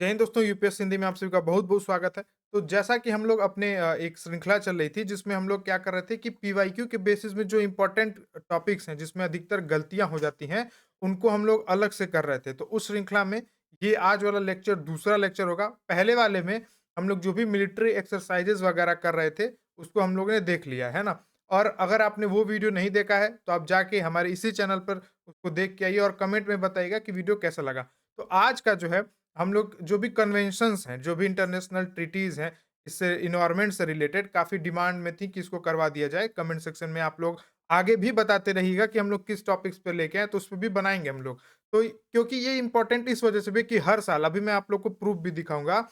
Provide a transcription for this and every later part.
जय हिंद दोस्तों, यूपीएससी हिंदी में आप सभी का बहुत बहुत स्वागत है। तो जैसा कि हम लोग अपने एक श्रृंखला चल रही थी जिसमें हम लोग क्या कर रहे थे कि पीवाईक्यू के बेसिस में जो इम्पोर्टेंट टॉपिक्स हैं जिसमें अधिकतर गलतियां हो जाती हैं, उनको हम लोग अलग से कर रहे थे। तो उस श्रृंखला में ये आज वाला लेक्चर दूसरा लेक्चर होगा। पहले वाले में हम लोग जो भी मिलिट्री एक्सरसाइजेज वगैरह कर रहे थे उसको हम लोगों ने देख लिया है ना। और अगर आपने वो वीडियो नहीं देखा है तो आप जाके हमारे इसी चैनल पर उसको देख के आइए और कमेंट में बताइएगा कि वीडियो कैसा लगा। तो आज का जो है हम लोग जो भी कन्वेंशंस हैं, जो भी इंटरनेशनल ट्रीटीज़ हैं, इससे एनवायरनमेंट से रिलेटेड काफ़ी डिमांड में थी कि इसको करवा दिया जाए। कमेंट सेक्शन में आप लोग आगे भी बताते रहिएगा कि हम लोग किस टॉपिक्स पे लेके आएँ, तो उसपे भी बनाएँगे हम लोग। तो क्योंकि ये इम्पोर्टेंट इस वजह से भी कि हर साल अभी मैं आप लोग को प्रूफ भी दिखाऊँगा,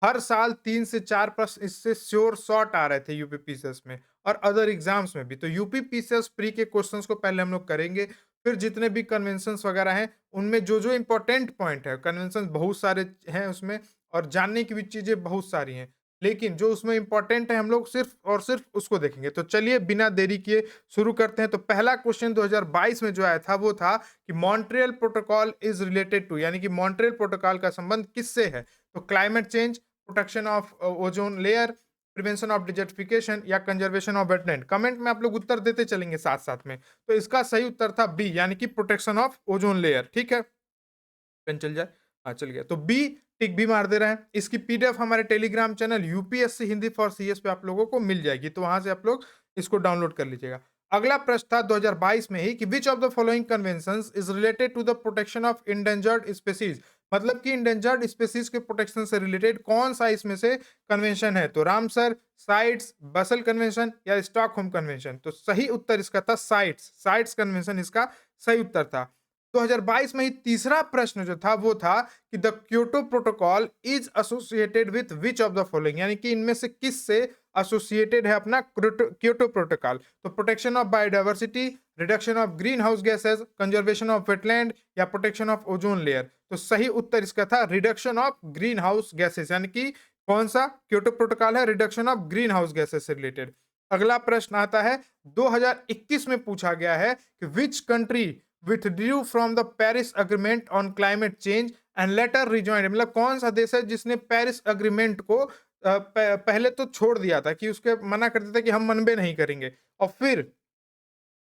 हर साल 3 से 4 प्रश्न इससे श्योर शॉर्ट आ रहे थे यूपी पीसीएस में और अदर एग्ज़ाम्स में भी। तो यूपी पीसीएस प्री के क्वेश्चंस को पहले हम लोग करेंगे, फिर जितने भी कन्वेंशंस वगैरह हैं, उनमें जो-जो इम्पोर्टेंट पॉइंट है, कन्वेंशंस बहुत सारे हैं उसमें और जानने की भी चीज़ें बहुत सारी हैं। लेकिन जो उसमें इम्पोर्टेंट है, हम लोग सिर्फ़ और सिर्फ़ उसको देखेंगे। तो चलिए बिना देरी किए शुरू करते हैं। तो पहला क्वेश्चन 2022 में जो आया था, वो था कि Montreal protocol is related to, यानी कि मॉन्ट्रियल प्रोटोकॉल का संबंध किससे है? तो climate change, protection of ozone layer, prevention of desertification या कंजर्वेशन ऑफ वेटलैंड। कमेंट में आप लोग उत्तर देते चलेंगे साथ-साथ में। तो इसका सही उत्तर था बी, यानी कि प्रोटेक्शन ऑफ ओजोन लेयर। ठीक है? पेन चल जाए। हाँ, चल गया। तो बी टिक भी मार दे रहे हैं। इसकी पीडीएफ हमारे Telegram channel UPSC Hindi for CS पे आप लोगों को मिल जाएगी, तो वहां से आप लोग इसको डाउनलोड कर लीजिएगा। अगला प्रश्न था 2022 में ही कि which of the following conventions is related to the protection of endangered species. मतलब कि इंडेंजर्ड स्पीसीज के प्रोटेक्शन से रिलेटेड कौन सा इसमें से कन्वेंशन है? तो रामसर, साइट्स, बसल कन्वेंशन या स्टॉकहोम कन्वेंशन। तो सही उत्तर इसका था साइट्स। साइट्स कन्वेंशन इसका सही उत्तर था। 2022 में ही तीसरा प्रश्न जो था वो था कि the Kyoto protocol is associated with which of the following, यानी कि इनमें से किस से एसोसिएटेड है अपना क्योटो प्रोटोकॉल। तो protection of biodiversity, reduction of green house gases, conservation of wetland या प्रोटेक्शन ऑफ ओजोन लेयर। तो सही उत्तर इसका था reduction of green house gases, यानी कि कौन सा क्योटो प्रोटोकॉल है? Reduction of green house gases से रिलेटेड। अगला प्रश्न आता है 2021 में पूछा गया है कि which country withdrew from the Paris Agreement on climate change and later rejoined। मतलब कौन सा देश है जिसने पेरिस अग्रीमेंट को पहले तो छोड़ दिया था कि उसके मना कर दिया था कि हम मनबे नहीं करेंगे, और फिर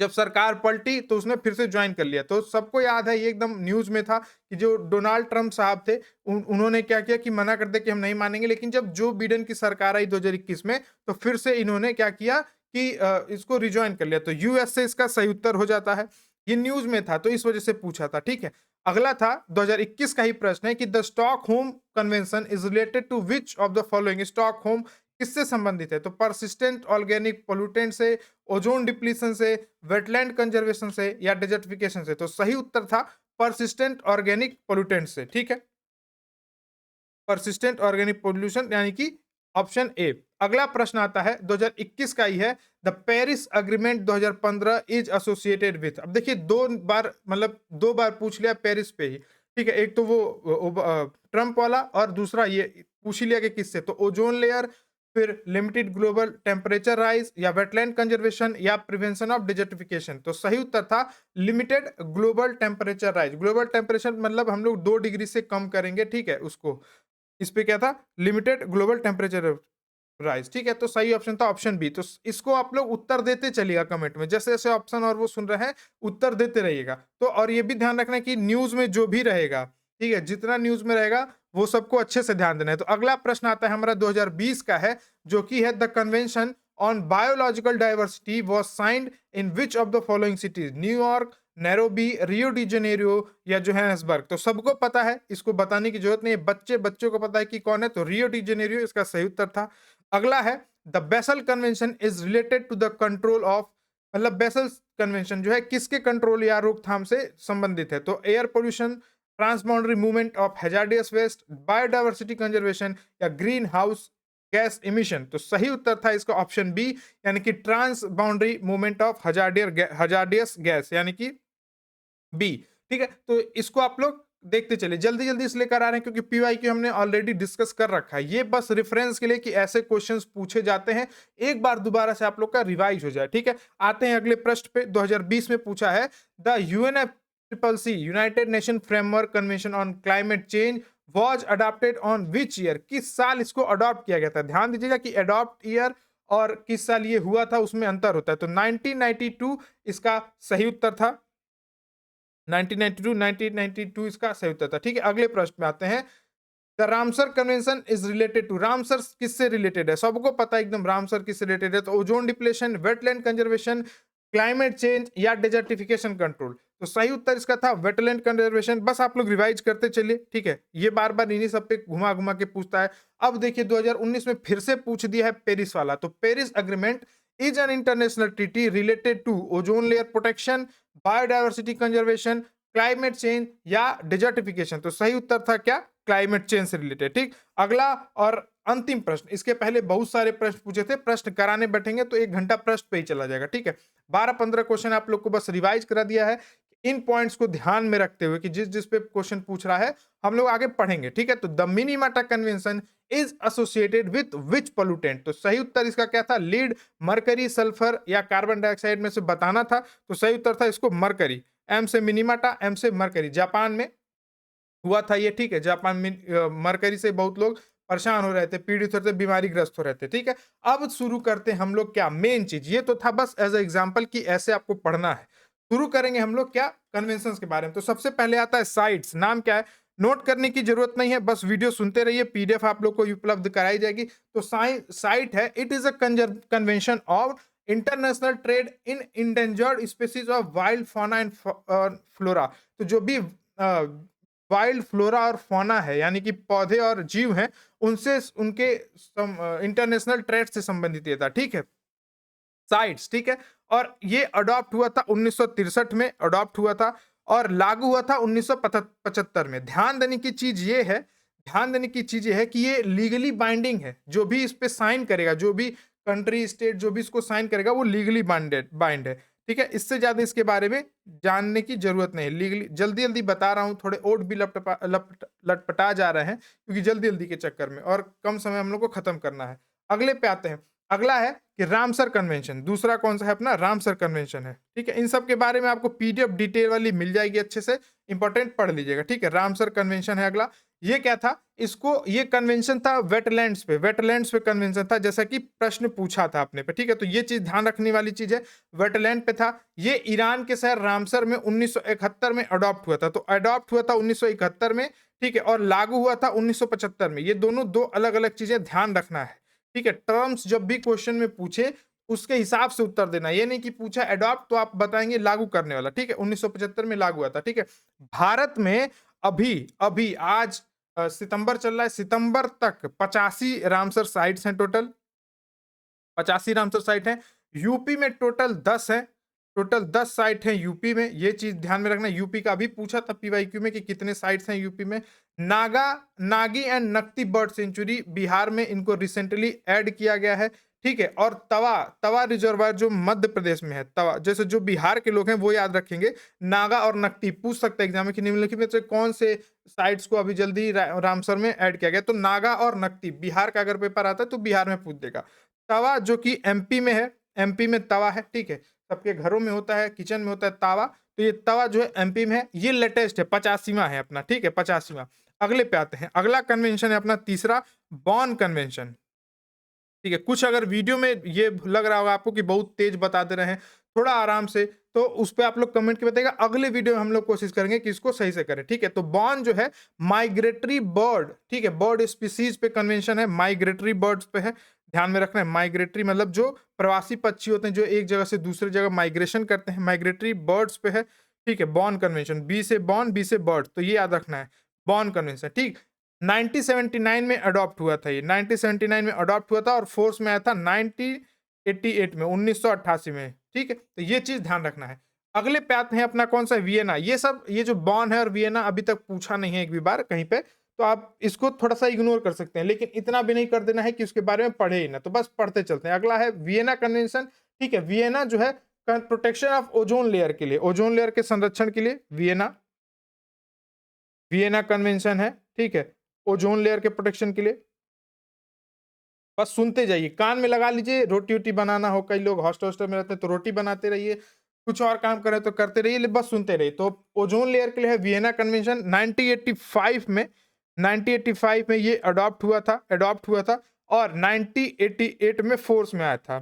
जब सरकार पलटी तो उसने फिर से ज्वाइन कर लिया। तो सबको याद है, ये एकदम न्यूज में था कि जो डोनाल्ड ट्रंप साहब थे उन्होंने क्या किया कि मना कर दिया कि हम नहीं मानेंगे, लेकिन जब जो बिडेन की सरकार आई 2021 में तो फिर से इन्होंने क्या किया कि इसको रिज्वाइन कर लिया। तो यूएस से इसका सही उत्तर हो जाता है। ये न्यूज में था तो इस वजह से पूछा था। ठीक है, अगला था 2021 का ही प्रश्न है कि the Stockholm convention is related to which of the following. Stockholm किससे संबंधित है? तो परसिस्टेंट ऑर्गेनिक पोल्यूटेंट से, ओजोन डिप्लीशन से, वेटलैंड कंजर्वेशन से या डेजर्टिफिकेशन से। तो सही उत्तर था परसिस्टेंट ऑर्गेनिक पोल्यूटेंट से। ठीक है, परसिस्टेंट ऑर्गेनिक पोल्यूशन यानी कि ऑप्शन ए। अगला प्रश्न आता है 2021 का ही है, the Paris agreement 2015 is associated with. अब देखिए दो बार, मतलब दो बार पूछ लिया पेरिस पे ही। ठीक है, एक तो वो ट्रम्प वाला और दूसरा ये पूछ ही लिया कि किससे। तो ओजोन लेयर, फिर लिमिटेड ग्लोबल टेम्परेचर राइज या वेटलैंड कंजर्वेशन या प्रिवेंशन ऑफ डिजर्टिफिकेशन। तो सही उत्तर था limited global temperature rise. Global temperature मतलब हम लोग 2 डिग्री से कम करेंगे, ठीक है उसको। इस पे क्या था? Limited global temperature rise. ठीक है, तो सही ऑप्शन था ऑप्शन बी। तो इसको आप लोग उत्तर देते चलिएगा कमेंट में, जैसे जैसे ऑप्शन और वो सुन रहे हैं उत्तर देते रहिएगा। तो और ये भी ध्यान रखना है कि न्यूज में जो भी रहेगा, ठीक है, जितना न्यूज में रहेगा वो सबको अच्छे से ध्यान देना है। तो अगला प्रश्न आता है हमारा 2020 का है, जो कि है the convention on biological diversity was signed in which of the following cities. New York, Nairobi, Rio de Janeiro या जोहान्सबर्ग। तो सबको पता है, इसको बताने की जरूरत नहीं है, बच्चों को पता है कि कौन है। तो रियो डी जेनेरियो इसका सही उत्तर था। अगला है the Basel convention is related to the control of. मतलब बेसल कन्वेंशन जो है किसके कंट्रोल या रोकथाम से संबंधित है? तो air pollution, transboundary movement of hazardous waste, biodiversity conservation या ग्रीन हाउस गैस इमिशन। तो सही उत्तर था इसका ऑप्शन बी, यानी कि transboundary movement of hazardous gas, यानी कि बी। ठीक है, तो इसको आप लोग देखते चलिए, जल्दी जल्दी इसलिए करा रहे हैं क्योंकि पीवाईक्यू हमने ऑलरेडी डिस्कस कर रखा है। ये बस रेफरेंस के लिए कि ऐसे क्वेश्चंस पूछे जाते हैं, एक बार दोबारा से आप लोग का रिवाइज हो जाए। ठीक है, आते हैं अगले प्रश्न पे। 2020 में पूछा है the UNF triple C united nation framework convention on climate change was adopted on which year, किस साल इसको अडॉप्ट किया गया था। ध्यान दीजिएगा कि अडॉप्ट ईयर और किस साल ये हुआ था उसमें अंतर होता है। तो 1992 इसका सही उत्तर था। 1992 इसका सही उत्तर था। ठीक है, अगले प्रश्न में आते हैं। The Ramsar convention is related to, Ramsar किससे रिलेटेड है, सबको पता है एकदम रामसर किससे रिलेटेड है। तो ozone depletion, wetland conservation, climate change या डेजर्टिफिकेशन कंट्रोल। तो सही उत्तर इसका था वेटलैंड कंजर्वेशन। बस आप लोग रिवाइज करते चलिए, ठीक है, ये बार बार इन्हीं सब पे घुमा घुमा के पूछता है। अब देखिए 2019 में फिर से पूछ दिया है पेरिस वाला। तो Paris agreement is an international treaty related to ozone layer protection, biodiversity conservation, climate change या डेजर्टिफिकेशन। तो सही उत्तर था क्या, क्लाइमेट चेंज से रिलेटेड। ठीक, अगला और अंतिम प्रश्न। इसके पहले बहुत सारे प्रश्न पूछे थे, प्रश्न कराने बैठेंगे तो 1 घंटा प्रश्न पे ही चला जाएगा। ठीक है, 12-15 क्वेश्चन आप लोग को बस रिवाइज करा दिया है। इन पॉइंट्स को ध्यान में रखते हुए कि जिस जिस पे क्वेश्चन पूछ रहा है हम लोग आगे पढ़ेंगे। ठीक है, तो the मिनीमाटा convention is associated with which pollutant. तो सही उत्तर इसका क्या था, लीड, मरकरी, सल्फर या कार्बन डाइऑक्साइड में से बताना था। तो सही उत्तर था इसको मरकरी। एम से मिनीमाटा, एम से मरकरी। जापान में हुआ था ये। ठीक है, जापान में मरकरी से बहुत लोग परेशान हो रहे थे, पीड़ित हो रहे थे, बीमारी ग्रस्त हो रहे थे। ठीक है, अब शुरू करते हैं हम लोग क्या, मेन चीज। ये तो था बस एज एग्जांपल कि ऐसे आपको पढ़ना है। शुरू करेंगे हम लोग क्या, कन्वेंशंस के बारे में। तो सबसे पहले आता है साइट्स। नाम क्या है, नोट करने की जरूरत नहीं है, बस वीडियो सुनते रहिए, पीडीएफ आप लोग को उपलब्ध कराई जाएगी। तो साइट है, it is a convention of international trade in endangered species of wild fauna and flora. तो जो भी वाइल्ड फ्लोरा और फौना है, यानी कि पौधे और जीव हैं, उनसे उनके इंटरनेशनल ट्रेड से संबंधित ये था। ठीक है, साइट्स। ठीक है, और ये अडॉप्ट हुआ था 1963 में अडॉप्ट हुआ था और लागू हुआ था 1975 में। ध्यान देने की चीज ये है, ध्यान देने की चीज ये है कि ये लीगली बाइंडिंग है। जो भी इस पे साइन करेगा, जो भी कंट्री स्टेट जो भी इसको साइन करेगा, वो लीगली बाइंड है। ठीक है, इससे ज्यादा इसके बारे में जानने की जरूरत नहीं है। लीगली जल्दी जल्दी बता रहा हूँ, थोड़े ओट भी लटपटा जा रहे हैं क्योंकि जल्दी जल्दी के चक्कर में, और कम समय हम लोग को खत्म करना है। अगले पे आते हैं। अगला है कि रामसर कन्वेंशन। दूसरा कौन सा है अपना, रामसर कन्वेंशन है। ठीक है, इन सब के बारे में आपको पीडीएफ डिटेल वाली मिल जाएगी, अच्छे से इंपॉर्टेंट पढ़ लीजिएगा। ठीक है, रामसर कन्वेंशन है अगला। ये क्या था, इसको ये कन्वेंशन था वेटलैंड्स पे, वेटलैंड्स पे कन्वेंशन था, जैसा कि प्रश्न पूछा था आपने पे। ठीक है, तो ये चीज ध्यान रखने वाली चीज है, वेटलैंड पे था। ये ईरान के शहर रामसर में 1971 में अडॉप्ट हुआ था। तो अडॉप्ट हुआ था 1971 में। ठीक है, और लागू हुआ था 1975 में। ये दोनों दो अलग अलग चीजें ध्यान रखना है। ठीक है, टर्म्स जब भी क्वेश्चन में पूछे उसके हिसाब से उत्तर देना। ये नहीं कि पूछा अडॉप्ट तो आप बताएंगे लागू करने वाला। ठीक है, 1975 में लागू हुआ था। ठीक है, भारत में अभी अभी आज सितंबर चल रहा है, सितंबर तक 85 रामसर साइट्स हैं टोटल, 85 रामसर साइट हैं। यूपी में टोटल 10 है, टोटल 10 साइट हैं यूपी में। ये चीज ध्यान में रखना, यूपी का भी पूछा था पीवाईक्यू में कि कितने साइट्स हैं यूपी में। Nagi and Nakti bird sanctuary Bihar में, इनको रिसेंटली ऐड किया गया है। ठीक है, और तवा तवा रिजर्वायर जो मध्य प्रदेश में है, तवा, जैसे जो बिहार के लोग हैं वो याद रखेंगे। नागा और नकती पूछ सकते हैं एग्जाम में कि निम्नलिखित में से कौन से साइट्स को अभी जल्दी रामसर में ऐड किया गया। तो नागा और नकती, बिहार का अगर पेपर आता है तो बिहार में पूछ देगा। तवा जो कि एमपी में है, एमपी में तवा है। ठीक है, सबके घरों में होता है, किचन में होता है तावा। तो ये तवा जो है एमपी में है, ये लेटेस्ट है, 85वां है अपना। ठीक है, 85वां। अगले पे आते हैं। अगला कन्वेंशन है अपना तीसरा, बॉन कन्वेंशन। ठीक है, कुछ अगर वीडियो में ये लग रहा होगा आपको कि बहुत तेज बता दे रहे हैं, थोड़ा आराम से, तो उस पे आप लोग कमेंट के बताइएगा। अगले वीडियो में हम लोग कोशिश करेंगे कि इसको सही से करें। ठीक है, तो बॉन जो है माइग्रेटरी बर्ड, ठीक है, बर्ड स्पीसीज पे कन्वेंशन है, माइग्रेटरी बर्ड्स पे है। ध्यान में रखना है, माइग्रेटरी मतलब जो प्रवासी पक्षी होते हैं जो एक जगह से दूसरी जगह माइग्रेशन करते हैं, माइग्रेटरी बर्ड्स पे है। ठीक है, बॉन कन्वेंशन, बी से बॉन, बी से बर्ड, तो ये याद रखना है, बॉन कन्वेंशन। ठीक, 1979 में अडॉप्ट हुआ था, ये 1979 में अडॉप्ट हुआ था और फोर्स में आया था 1988 में, 1988 में। ठीक है, तो ये चीज ध्यान रखना है। अगले पे आते हैं अपना कौन सा, वियना। ये सब, ये जो बॉन है और वियना अभी तक पूछा नहीं है एक भी बार कहीं पे, तो आप इसको थोड़ा सा इग्नोर कर सकते हैं, लेकिन इतना भी नहीं कर देना है कि उसके बारे में पढ़े ही ना, तो बस पढ़ते चलते हैं। अगला है वियना कन्वेंशन। ठीक है, वियना जो है प्रोटेक्शन ऑफ ओजोन लेयर के लिए, ओजोन लेयर के संरक्षण के लिए वियना, वियना कन्वेंशन है। ठीक है, ओजोन लेयर के प्रोटेक्शन के लिए। बस सुनते जाइए, कान में लगा लीजिए। रोटी वोटी बनाना हो, कई लोग हॉस्टल हॉस्टल में रहते हैं तो रोटी बनाते रहिए, कुछ और काम करें तो करते रहिए, बस सुनते रहिए। तो ओजोन लेयर के लिए है वियना कन्वेंशन 1985 में। 1985 में ये अडॉप्ट हुआ था और 1988 में फोर्स में आया था।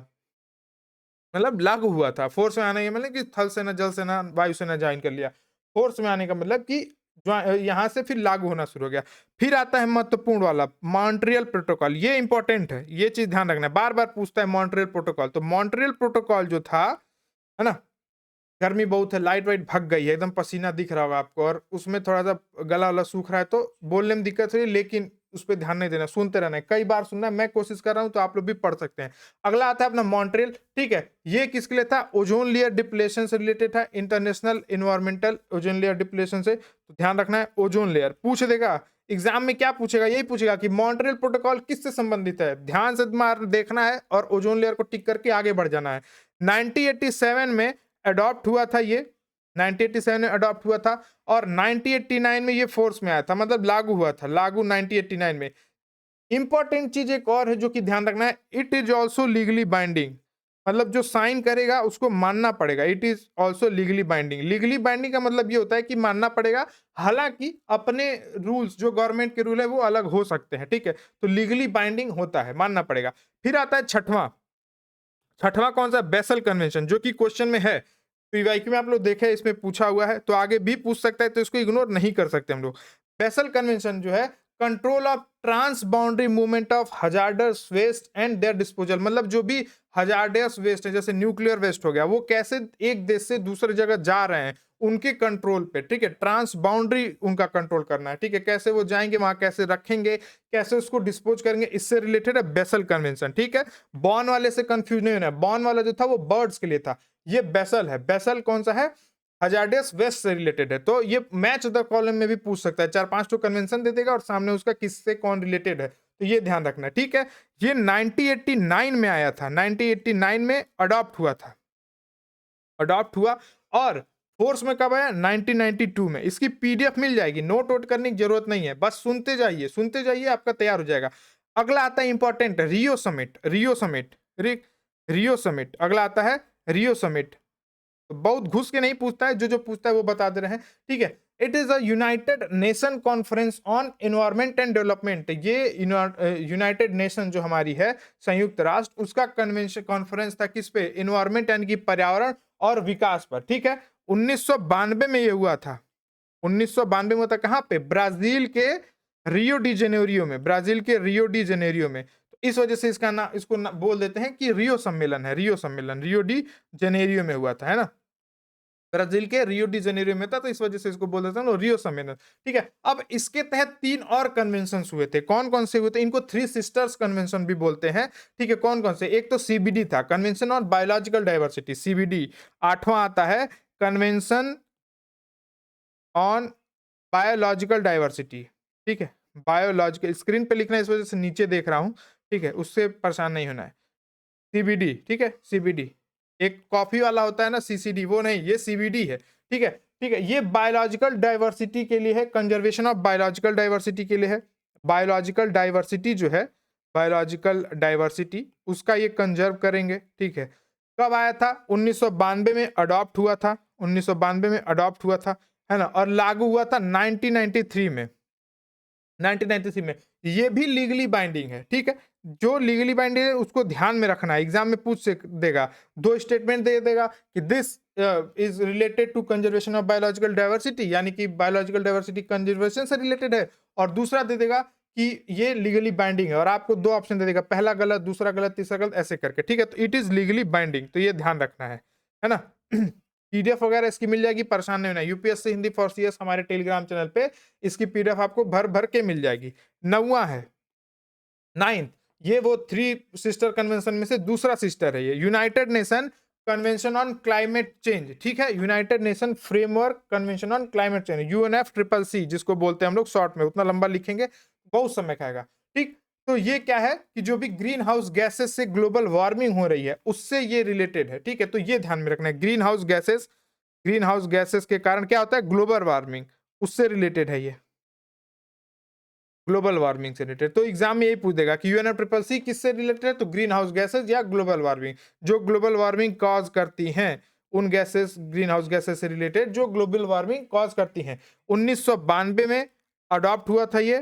मतलब लागू हुआ था। फोर्स में आना ये मतलब कि थल सेना, जल सेना, वायु सेना जॉइन कर लिया। फोर्स में आने का मतलब कि यहाँ से फिर लागू होना शुरू हो गया। फिर आता है महत्वपूर्ण वाला मॉन्ट्रियल प्रोटोकॉल। ये इंपॉर्टेंट है, ये चीज ध्यान रखना है, बार-बार पूछता है मॉन्ट्रियल प्रोटोकॉल। तो मॉन्ट्रियल प्रोटोकॉल जो था, है ना? गर्मी बहुत है, लाइट वाइट भग गई है, एकदम पसीना दिख रहा होगा आपको और उसमें थोड़ा-सा गला-वला सूख रहा है तो बोलने में दिक्कत हो रही है, लेकिन उस पे ध्यान नहीं देना, सुनते रहना है। कई बार सुनना है, मैं कोशिश कर रहा हूँ तो आप लोग भी पढ़ सकते हैं। अगला आता है अपना मॉन्ट्रियल, ठीक है? ये किसके लिए था? ओज़ोन लेयर डिप्लेशन से रिलेटेड था, international environmental ozone layer depletion से। तो ध्यान रखना है ओज़ोन लेयर। पूछ देगा, एग्ज़ाम में क्या पूछेगा? यही पूछेगा कि मॉन्ट्रियल प्रोटोकॉल किससे संबंधित है? ध्यान से मार देखना है और ओज़ोन लेयर को टिक करके आगे बढ़ जाना है। 1987 में अडॉप्ट हुआ था ये, 1987 में अडॉप्ट हुआ था और 1989 में ये फोर्स में आया था, मतलब लागू हुआ था, लागू 1989 में। इंपॉर्टेंट चीज एक और है जो कि ध्यान रखना है, it is also legally binding. मतलब जो साइन करेगा उसको मानना पड़ेगा। It is also legally binding. Legally binding का मतलब ये होता है कि मानना पड़ेगा, हालांकि अपने रूल्स, जो गवर्नमेंट के रूल है वो अलग हो सकते हैं, ठीक है? तो लीगली बाइंडिंग होता है, मानना पड़ेगा। फिर आता है छठवां। छठवां कौन सा? बेसल कन्वेंशन, जो कि क्वेश्चन में है, पीवाईक्यू में आप लोग देखे, इसमें पूछा हुआ है, तो आगे भी पूछ सकता है, तो इसको इग्नोर नहीं कर सकते हम लोग। बेसल कन्वेंशन जो है, control of transboundary movement of hazardous waste and their disposal. मतलब जो भी हजार्डस वेस्ट है, जैसे न्यूक्लियर वेस्ट हो गया, वो कैसे एक देश से दूसरे जगह जा रहे हैं, उनके कंट्रोल पे, ठीक है? ट्रांस बाउंड्री उनका कंट्रोल करना है, ठीक है? कैसे वो जाएंगे वहां, कैसे रखेंगे, कैसे उसको डिस्पोज करेंगे, इससे रिलेटेड है बेसल कन्वेंशन, ठीक है? बॉर्न वाले से कंफ्यूज नहीं होना है। बॉर्न वाला जो था वो बर्ड्स के लिए था, ये बेसल है। बेसल कौन सा है? हजार्डस वेस्ट से रिलेटेड है। तो ये मैच द कॉलम में भी पूछ सकता है, 4-5 तो कन्वेंशन दे देगा और सामने उसका किससे कौन रिलेटेड है, तो ये ध्यान रखना है, ठीक है? ये 1989 में आया था, 1989 में अडॉप्ट हुआ था, अडॉप्ट हुआ। और फोर्स में कब आया? 1992 में। इसकी पीडीएफ मिल जाएगी, नोट वोट करने की जरूरत नहीं है, बस सुनते जाइए, आपका तैयार हो जाएगा। अगला आता है important, Rio summit. Rio summit अगला आता है, रियो समिट। तो बहुत घुस के नहीं पूछता है, जो पूछता है वो बता दे रहे हैं, ठीक है? It is a United nation conference on environment and development. ये यूनाइटेड नेशन जो हमारी है, संयुक्त राष्ट्र, उसका कन्वेंशन कॉन्फ्रेंस था किस पे? एनवायरमेंट यानी कि पर्यावरण और विकास पर, ठीक है? 1992 में ये हुआ था। 1992 में हुआ था, कहां पे? ब्राजील के रियो डी जेनेरियो में, ब्राजील के रियो डी जेनेरियो में। तो इस वजह से इसका ना, इसको ना बोल देते हैं कि रियो सम्मेलन है, रियो सम्मेलन, रियो डी जेनेरियो में हुआ था, है ना? ब्राजील के रियो डी जेनेरियो में था, तो इस वजह से इसको बोल देते हैं रियो सम्मेलन, ठीक है? अब इसके तहत 3 और कन्वेंशन हुए थे। कौन-कौन से हुए थे? इनको थ्री सिस्टर्स कन्वेंशन भी बोलते हैं, ठीक है? कौन-कौन से? एक तो सीबीडी था, convention on biological diversity, CBD. 8वां आता है कन्वेंशन ऑन बायोलॉजिकल डाइवर्सिटी, ठीक है? बायोलॉजिकल, स्क्रीन पे लिखना है इस वजह से नीचे देख रहा हूं, ठीक है? उससे परेशान नहीं होना है। सीबीडी, ठीक है? सीबीडी। एक कॉफी वाला होता है ना सीसीडी, वो नहीं, ये सीबीडी है, ठीक है? ठीक है, ये बायोलॉजिकल डाइवर्सिटी के लिए है, कंजर्वेशन ऑफ बायोलॉजिकल डाइवर्सिटी के लिए है। बायोलॉजिकल डाइवर्सिटी जो है, बायोलॉजिकल डाइवर्सिटी, उसका ये कंजर्व करेंगे, ठीक है? कब आया था? 1992 में अडॉप्ट हुआ था, 1992 में अडॉप्ट हुआ था, है ना? और लागू हुआ था 1993 में, 1993 में। ये भी लीगली बाइंडिंग है, ठीक है? जो लीगली बाइंडिंग है उसको ध्यान में रखना है, एग्जाम में पूछ से देगा। 2 स्टेटमेंट दे देगा कि this is related to conservation of biological diversity, यानी कि बायोलॉजिकल डाइवर्सिटी कंजर्वेशन से रिलेटेड है, और दूसरा दे देगा कि ये लीगली बाइंडिंग है, और आपको 2 ऑप्शन दे देगा, पहला गलत, दूसरा गलत, तीसरा गलत, ऐसे करके, ठीक है? तो इट इज लीगली बाइंडिंग, तो ये ध्यान रखना है ना? पीडीएफ वगैरह इसकी मिल जाएगी, परेशान नहीं होना। यूपीएससी हिंदी फॉर सीएस हमारे टेलीग्राम चैनल पे इसकी पीडीएफ आपको भर भर के मिल जाएगी। 9वां है, 9th, ये वो 3 सिस्टर कन्वेंशन में से दूसरा सिस्टर है, ये United nation convention on climate change, ठीक है? United nation framework convention on climate change, UNFCCC जिसको बोलते हैं हम लोग शॉर्ट में, उतना लंबा लिखेंगे बहुत समय खाएगा, ठीक? तो ये क्या है कि जो भी ग्रीन हाउस गैसेस से ग्लोबल वार्मिंग हो रही है, उससे ये रिलेटेड है, ठीक है? तो ये ध्यान में रखना है, ग्रीन हाउस गैसेस के कारण क्या होता है? ग्लोबल वार्मिंग, उससे रिलेटेड है ये, ग्लोबल वार्मिंग से रिलेटेड। तो एग्जाम में यही पूछ देगा कि यूएनएफसीसीसी किससे रिलेटेड है? तो ग्रीन हाउस गैसेस या ग्लोबल वार्मिंग, जो ग्लोबल वार्मिंग कॉज करती हैं, उन गैसेस, ग्रीन हाउस गैसेस से रिलेटेड जो ग्लोबल वार्मिंग कॉज करती हैं। 1992 में अडॉप्ट हुआ था ये,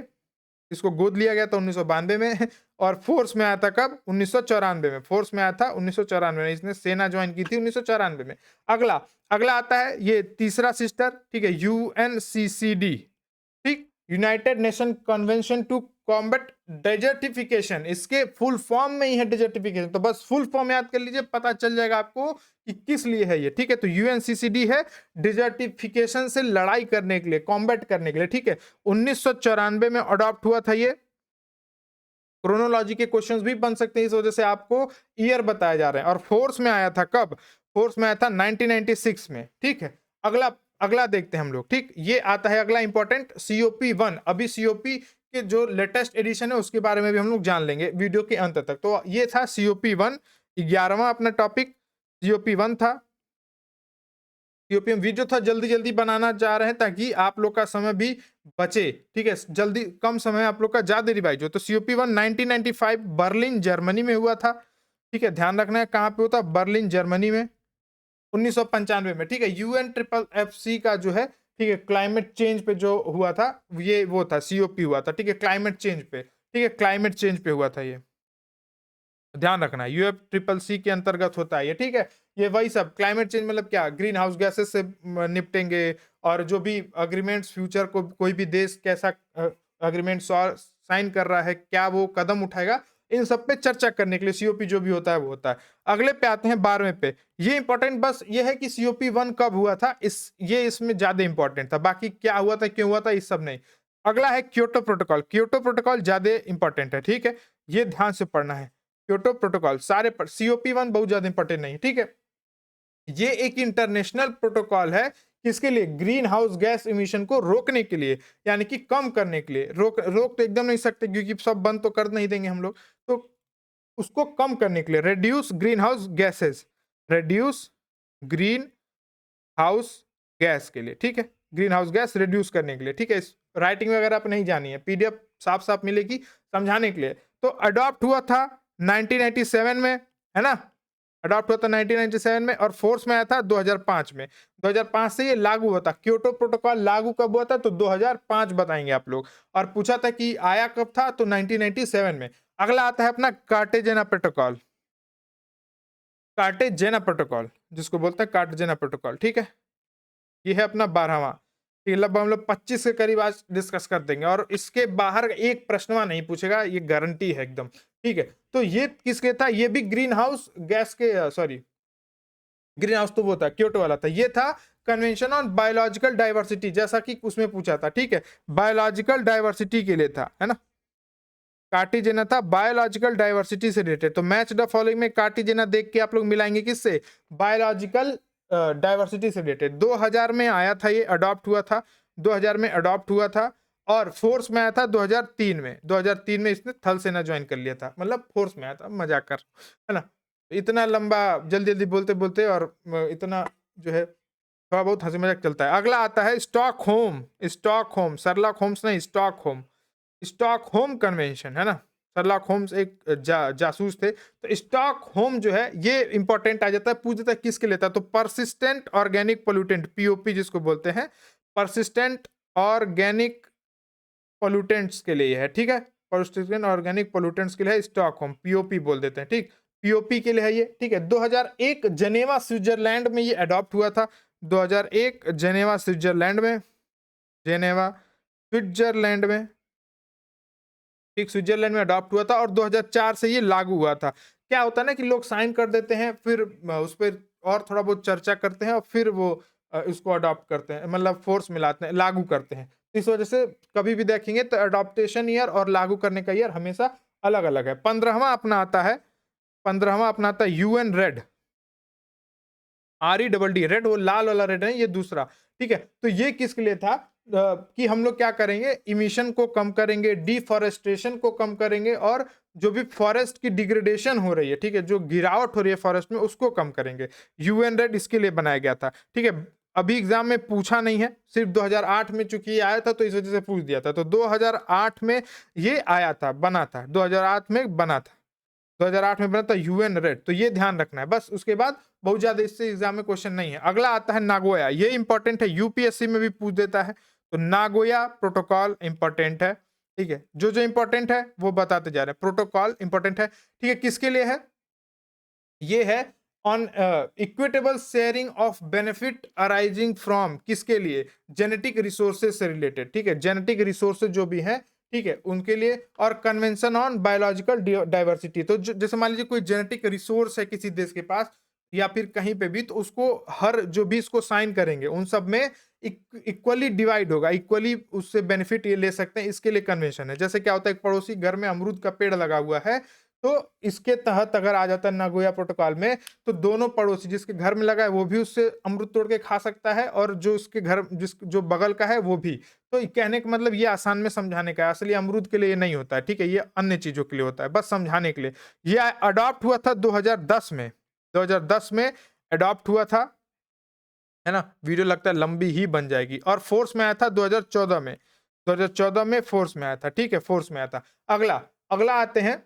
इसको गोद लिया गया था 1992 में और फोर्स में आया था कब? 1994 में। फोर्स में आया था 1994 में। इसने सेना जॉइन की थी 1994 में। अगला, अगला आता है ये तीसरा सिस्टर, ठीक है, यूएनसीसीडी, ठीक, united nation convention to combat desertification. इसके फुल फॉर्म में ही है डेजर्टिफिकेशन, तो बस फुल फॉर्म याद कर लीजिए, पता चल जाएगा आपको कि किस लिए है ये, ठीक है। तो यूएनसीसीडी है डिजर्टिफिकेशन से लड़ाई करने के लिए, कॉम्बैट करने के लिए, ठीक है। 1994 में अडॉप्ट हुआ था ये। क्रोनोलॉजी के क्वेश्चंस भी बन सकते हैं, इस वजह से आपको ईयर बताए जा रहे हैं। और फोर्स में आया था कब? फोर्स में आया था 1996 में, ठीक है। अगला, अगला देखते हैं हम लोग, ठीक। ये आता है अगला इंपॉर्टेंट, सीओपी 1। अभी सीओपी के जो लेटेस्ट एडिशन है उसके बारे में भी हम लोग जान लेंगे वीडियो के अंत तक। तो ये था सीओपी 1, 11वां अपना टॉपिक सीओपी 1 था। सीओपी वीडियो था जल्दी जल्दी बनाना चाह रहे हैं ताकि आप लोग का समय भी बचे, ठीक है, जल्दी कम समय आप लोग का ज्यादा रिवाइज हो। तो सीओपी 1 1995 बर्लिन जर्मनी में हुआ था, ठीक है। ध्यान रखना है कहाँ पे होता, बर्लिन जर्मनी में 1995 में, ठीक है। यूएन ट्रिपल एफ सी का जो है, ठीक है, क्लाइमेट चेंज पे जो हुआ था ये वो था, सीओपी हुआ था, ठीक है, क्लाइमेट चेंज पे, ठीक है, क्लाइमेट चेंज पे हुआ था ये, ध्यान रखना है। यूएफ ट्रिपल सी के अंतर्गत होता है ये, ठीक है। ये वही सब क्लाइमेट चेंज मतलब क्या, ग्रीन हाउस गैसेस से निपटेंगे, और जो भी अग्रीमेंट्स फ्यूचर को कोई भी देश कैसा अग्रीमेंट साइन कर रहा है, क्या वो कदम उठाएगा, इन सब पे चर्चा करने के लिए सीओपी जो भी होता है वो होता है। अगले पे आते हैं 12वें पे। ये इंपॉर्टेंट बस ये है कि सीओपी 1 कब हुआ था, ये इसमें ज्यादा इंपॉर्टेंट था, बाकी क्या हुआ था क्यों हुआ था इस सब नहीं। अगला है क्योटो प्रोटोकॉल। क्योटो प्रोटोकॉल ज्यादा इंपॉर्टेंट है, ठीक है, ये ध्यान से पढ़ना है। क्योटो प्रोटोकॉल सारे पर, सीओपी 1 बहुत ज्यादा इंपॉर्टेंट नहीं, ठीक है। ये एक इंटरनेशनल प्रोटोकॉल है, किसके लिए? ग्रीन हाउस गैस इमिशन को रोकने के लिए, यानी कि कम करने के लिए। रोक तो एकदम नहीं सकते क्योंकि सब बंद तो कर नहीं देंगे हम लोग, तो उसको कम करने के लिए, reduce green house gases, reduce green house gas के लिए, ठीक है, ग्रीन हाउस गैस रिड्यूस करने के लिए, ठीक है। इस राइटिंग वगैरह आप नहीं जानी है, पीडीएफ साफ साफ मिलेगी समझाने के लिए। तो अडॉप्ट हुआ था 1997 में, है ना, अडॉप्ट हुआ था 1997 में, और फोर्स में आया था 2005 में। 2005 से ये लागू हुआ था। क्योटो प्रोटोकॉल लागू कब हुआ था? तो 2005 बताएंगे आप लोग। और पूछा था कि आया कब था, तो 1997 में। अगला आता है अपना कार्टेजेना प्रोटोकॉल। कार्टेजेना प्रोटोकॉल जिसको बोलते हैं कार्टेजेना प्रोटोकॉल, ठीक है। ये है अपना 12वां, ठीक है। लगभग हम लोग 25 के करीब आज डिस्कस कर देंगे, और इसके बाहर एक प्रश्नवा नहीं पूछेगा, ये गारंटी है एकदम, ठीक है। तो ये किसके था? ये भी ग्रीन हाउस गैस के, सॉरी ग्रीन हाउस तो वो था क्योटो वाला था, ये था कन्वेंशन ऑन बायोलॉजिकल डाइवर्सिटी, जैसा कि उसमें पूछा था, ठीक है, बायोलॉजिकल डाइवर्सिटी के लिए था, है ना। कार्टिजेना था बायोलॉजिकल डाइवर्सिटी से रिलेटेड। तो मैच द फॉलोइंग में कार्टिजेना देख के आप लोग मिलाएंगे किससे? बायोलॉजिकल डाइवर्सिटी से रिलेटेड। 2000 में आया था, ये अडॉप्ट हुआ था, 2000 में अडॉप्ट हुआ था, और फोर्स में आया था 2003 में। 2003 में इसने थल सेना ज्वाइन कर लिया था, मतलब फोर्स में आया था, मजाक कर, है ना। इतना लंबा जल्दी जल्दी बोलते बोलते और इतना जो है थोड़ा बहुत हंसी मजाक चलता है। अगला आता है स्टॉकहोम। स्टॉकहोम, शर्लॉक होम्स नहीं, स्टॉकहोम, स्टॉकहोम कन्वेंशन, है ना। शर्लॉक होम्स एक जासूस थे। तो स्टॉकहोम जो है ये इंपॉर्टेंट आ जाता है, पूछ देता है किसके लिए था, तो परसिस्टेंट ऑर्गेनिक पोल्यूटेंट, पीओपी जिसको बोलते हैं, परसिस्टेंट ऑर्गेनिक पोल्यूटेंट्स के लिए है, ठीक है। परसिस्टेंट ऑर्गेनिक पोल्यूटेंट्स के लिए है स्टॉकहोम, पीओपी बोल देते हैं, ठीक, पीओपी के लिए है ये, ठीक है। 2001 जेनेवा स्विट्जरलैंड में ये अडॉप्ट हुआ था। 2001 जेनेवा स्विट्जरलैंड में, जेनेवा स्विट्जरलैंड में, ठीक, स्विट्जरलैंड में अडॉप्ट हुआ था, और 2004 से ये लागू हुआ था। क्या होता है ना कि लोग साइन कर देते हैं, फिर उस पर और थोड़ा बहुत चर्चा करते हैं, और फिर वो इसको अडॉप्ट करते हैं, मतलब फोर्स मिलाते हैं, लागू करते हैं। इस वजह से कभी भी देखेंगे तो अडॉप्टेशन ईयर और लागू करने का ईयर हमेशा अलग अलग है। 15वां अपना आता है, 15वां अपना आता है यूएन रेड, REDD, रेड वो लाल वाला रेड है, ये दूसरा, ठीक है। तो ये किसके लिए था? कि हम लोग क्या करेंगे, इमिशन को कम करेंगे, डिफॉरेस्टेशन को कम करेंगे, और जो भी फॉरेस्ट की डिग्रेडेशन हो रही है, ठीक है, जो गिरावट हो रही है फॉरेस्ट में, उसको कम करेंगे। यूएन रेड इसके लिए बनाया गया था, ठीक है। अभी एग्जाम में पूछा नहीं है, सिर्फ 2008 में चूंकि ये आया था तो इस वजह से पूछ दिया था। तो 2008 में ये आया था, बना था, 2008 में बना था, 2008 में बना था यूएन रेड। तो ये ध्यान रखना है बस, उसके बाद बहुत ज्यादा इससे एग्जाम में क्वेश्चन नहीं है। अगला आता है नागोया, ये इंपॉर्टेंट है, यूपीएससी में भी पूछ देता है। तो नागोया प्रोटोकॉल इंपॉर्टेंट है, ठीक है, जो जो इंपॉर्टेंट है वो बताते जा रहे हैं। प्रोटोकॉल इंपॉर्टेंट है, ठीक है, किसके लिए है? ये है on equitable sharing of benefit arising from, किसके लिए? जेनेटिक रिसोर्सेज से रिलेटेड, ठीक है, जेनेटिक रिसोर्सेज जो भी हैं, ठीक है, उनके लिए। और कन्वेंशन ऑन बायोलॉजिकल डाइवर्सिटी, तो जैसे मान लीजिए कोई जेनेटिक रिसोर्स है किसी देश के पास या फिर कहीं पे भी, तो उसको हर जो भी इसको साइन करेंगे उन सब में इक्वली डिवाइड होगा, इक्वली उससे बेनिफिट ये ले सकते हैं, इसके लिए कन्वेंशन है। जैसे क्या होता है, एक पड़ोसी घर में अमरूद का पेड़ लगा हुआ है, तो इसके तहत अगर आ जाता है नागोया प्रोटोकॉल में, तो दोनों पड़ोसी, जिसके घर में लगा है वो भी उससे अमरूद तोड़ के खा सकता है, और जो उसके घर जो बगल का है वो भी। तो कहने का मतलब ये आसान में समझाने का है, असली अमरूद के लिए ये नहीं होता है, ठीक है, ये अन्य चीजों के लिए होता है, बस समझाने के लिए। ये अडॉप्ट हुआ था 2010 में, 2010 में अडॉप्ट हुआ था, है ना। वीडियो लगता है लंबी ही बन जाएगी। और फोर्स में आया था 2014 में, 2014 में फोर्स में आया था, ठीक है, फोर्स में आया था। अगला अगला आते हैं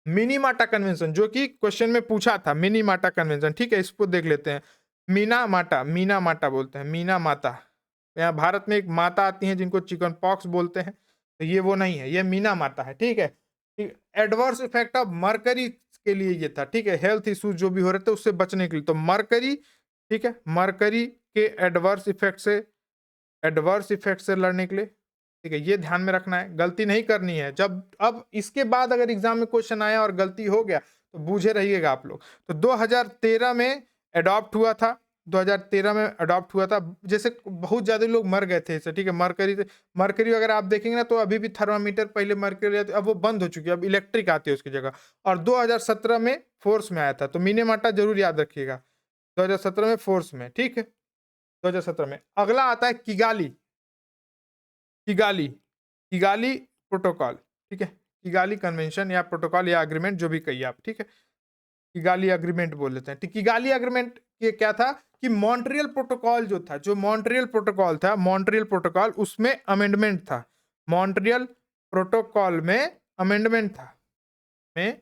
मिनीमाटा कन्वेंशन, जो कि क्वेश्चन में पूछा था, मिनीमाटा कन्वेंशन, ठीक है, इसको देख लेते हैं। मीना माटा, मीना माटा बोलते हैं, मीना माता। यहाँ भारत में एक माता आती हैं जिनको चिकन पॉक्स बोलते हैं, तो ये वो नहीं है, ये मीना माता है, ठीक है। एडवर्स इफेक्ट ऑफ मरकरी के लिए ये था, ठीक है, हेल्थ इश्यूज जो भी हो रहे थे उससे बचने के लिए, तो मरकरी, ठीक है, मरकरी के एडवर्स इफेक्ट से लड़ने के लिए, ठीक है, ये ध्यान में रखना है, गलती नहीं करनी है। जब अब इसके बाद अगर एग्जाम में क्वेश्चन आया और गलती हो गया तो बूझे रहिएगा आप लोग। तो 2013 में अडॉप्ट हुआ था, 2013 में अडॉप्ट हुआ था। जैसे बहुत ज्यादा लोग मर गए थे इससे, ठीक है, मरकरी मरकरी अगर आप देखेंगे ना, तो अभी भी थर्मामीटर, पहले मरकरी अब वो बंद हो चुकी है, अब इलेक्ट्रिक आती है उसकी जगह। और 2017 में फोर्स में आया था, तो मिनेमाटा जरूर याद रखिएगा, 2017 में फोर्स में, ठीक है, 2017 में। अगला आता है किगाली, किगाली, किगाली प्रोटोकॉल, ठीक है, किगाली कन्वेंशन या प्रोटोकॉल या एग्रीमेंट, जो भी कहिए आप, ठीक है, किगाली एग्रीमेंट बोल लेते हैं। तो किगाली एग्रीमेंट ये क्या था कि मॉन्ट्रियल प्रोटोकॉल जो था, जो मॉन्ट्रियल प्रोटोकॉल था, मॉन्ट्रियल प्रोटोकॉल, उसमें अमेंडमेंट था, मॉन्ट्रियल प्रोटोकॉल में अमेंडमेंट था, में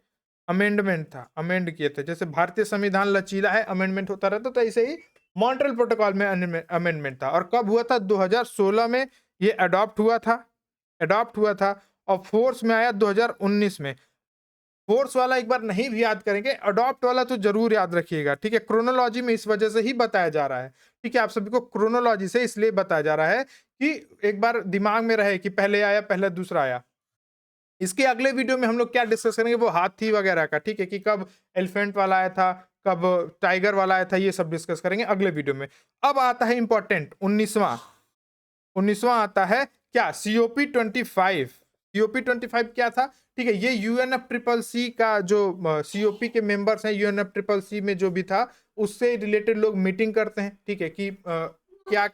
अमेंडमेंट था, अमेंड किए थे। जैसे भारतीय संविधान लचीला है, अमेंडमेंट होता रहता, तो ऐसे ही मॉन्ट्रियल प्रोटोकॉल में अमेंडमेंट था। और कब हुआ था? 2016 में ये अडॉप्ट हुआ था, अडॉप्ट हुआ था, और फोर्स में आया 2019 में। फोर्स वाला एक बार नहीं भी याद करेंगे, अडॉप्ट वाला तो जरूर याद रखिएगा, ठीक है। क्रोनोलॉजी में इस वजह से ही बताया जा रहा है, ठीक है, आप सभी को क्रोनोलॉजी से इसलिए बताया जा रहा है कि एक बार दिमाग में रहे कि पहले आया, पहले दूसरा आया। इसके अगले वीडियो में हम लोग क्या डिस्कस करेंगे, वो हाथी वगैरह का, ठीक है, कि कब एलिफेंट वाला आया था, कब टाइगर वाला आया था, ये सब डिस्कस करेंगे अगले वीडियो में। अब आता है इंपॉर्टेंट 19वां आता है क्या? COP25। COP25 क्या था? ठीक है, ये UNFCCC का जो COP के मेंबर्स हैं, UNFCCC में जो भी था उससे रिलेटेड लोग मीटिंग करते हैं, ठीक है, कि क्या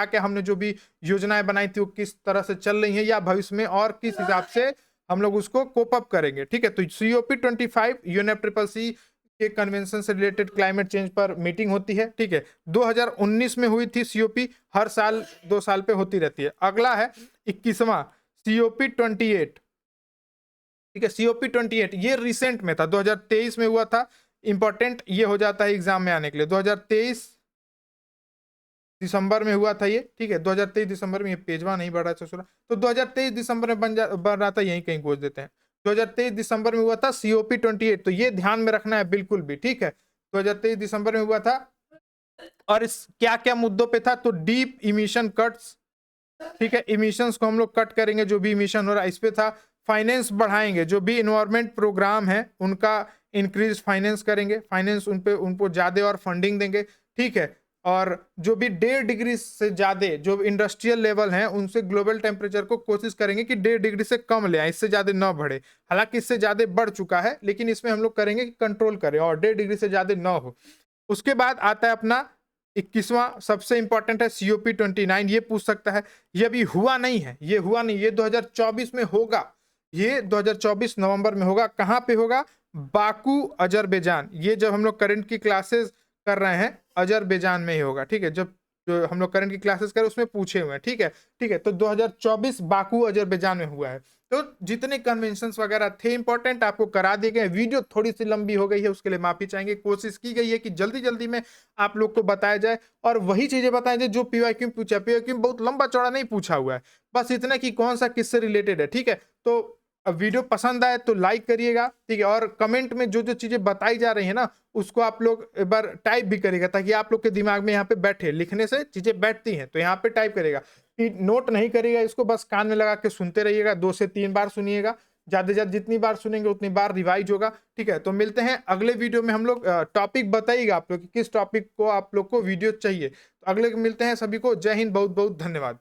क्या हमने जो भी योजनाएं बनाई थी वो किस तरह से चल रही हैं, या भविष्य में और किस हिसाब से हम लोग उसको कोप अप करेंगे, ठीक है। तो COP25 UNFCCC के कन्वेंशन से रिलेटेड क्लाइमेट चेंज पर मीटिंग होती है, ठीक है। 2019 में हुई थी COP, हर साल 2 साल पे होती रहती है। अगला है 21वां COP28, ठीक है, COP28 ये रिसेंट में था, 2023 में हुआ था। इंपॉर्टेंट ये हो जाता है एग्जाम में आने के लिए, 2023 दिसंबर में हुआ था ये, ठीक है, 2023 दिसंबर में। ये पेजवा नहीं बढ़ा ससुरा, तो 2023 दिसंबर में बन रहा था, यहीं कहीं खोज देते हैं। 2023 दिसंबर में हुआ था COP28, तो ये ध्यान में रखना है बिल्कुल भी, ठीक है। 2023 दिसंबर में हुआ था, और इस क्या क्या मुद्दों पे था? तो डीप इमिशन कट्स, ठीक है, इमिशंस को हम लोग कट करेंगे, जो भी इमिशन हो रहा है इस पे था। फाइनेंस बढ़ाएंगे, जो भी इन्वायरमेंट प्रोग्राम है उनका इंक्रीज फाइनेंस करेंगे, फाइनेंस उनको ज्यादा और फंडिंग देंगे, ठीक है। और जो भी 1.5 डिग्री से ज्यादा जो इंडस्ट्रियल लेवल हैं उनसे ग्लोबल टेम्परेचर को कोशिश करेंगे कि 1.5 डिग्री से कम ले आए, इससे ज्यादा ना बढ़े। हालांकि इससे ज्यादा बढ़ चुका है, लेकिन इसमें हम लोग करेंगे कि कंट्रोल करें और 1.5 डिग्री से ज्यादा ना हो। उसके बाद आता है अपना 21वां, सबसे इंपॉर्टेंट है COP29। ये पूछ सकता है, ये अभी हुआ नहीं है, ये हुआ नहीं, ये 2024 में होगा, ये 2024 नवंबर में होगा। कहाँ पे होगा? Baku Azerbaijan. ये जब हम लोग करंट की क्लासेस कर रहे हैं, अजरबैजान में ही होगा, ठीक है। जब जो हम लोग करंट की क्लासेस कर उसमें पूछे हुए हैं, ठीक है? ठीक है, तो 2024 बाकू अज़रबैजान में हुआ है। तो जितने कन्वेंशंस वगैरह थे इम्पोर्टेंट आपको करा दिए गए। वीडियो थोड़ी-सी लंबी हो गई है, उसके लिए माफ़ी चाहेंगे। कोशिश की गई है कि जल्दी-जल्दी में आप लोग को बताया जाए और वही चीज़ें बताएँ जाए जो पीवाईक्यू में पूछा है। पीवाईक्यू में बहुत लंबा-चौड़ा नहीं पूछा हुआ है। बस इतना कि कौन-सा किससे रिलेटेड है, ठीक है? तो वीडियो पसंद आए तो लाइक करिएगा, ठीक है? और कमेंट में जो-जो चीज़ें बताई जा रही हैं ना, उसको आप लोग एक बार टाइप भी करिएगा ताकि आप लोग के दिमाग में यहाँ पे बैठे। लिखने से चीज़ें बैठती हैं, तो यहाँ पे टाइप करिएगा। कि नोट नहीं करिएगा, इसको बस कान में लगा के सुनते रहिएगा, 2 से 3 बार सुनिएगा। ज़्यादा से ज़्यादा जितनी बार सुनेंगे उतनी बार रिवाइज़ होगा, ठीक है? तो मिलते हैं अगले वीडियो में हम लोग टॉपिक बताइएगा आप लोग कि किस टॉपिक को आप लोग को वीडियो चाहिए। तो अगले मिलते हैं सभी को। जय हिंद, बहुत-बहुत धन्यवाद।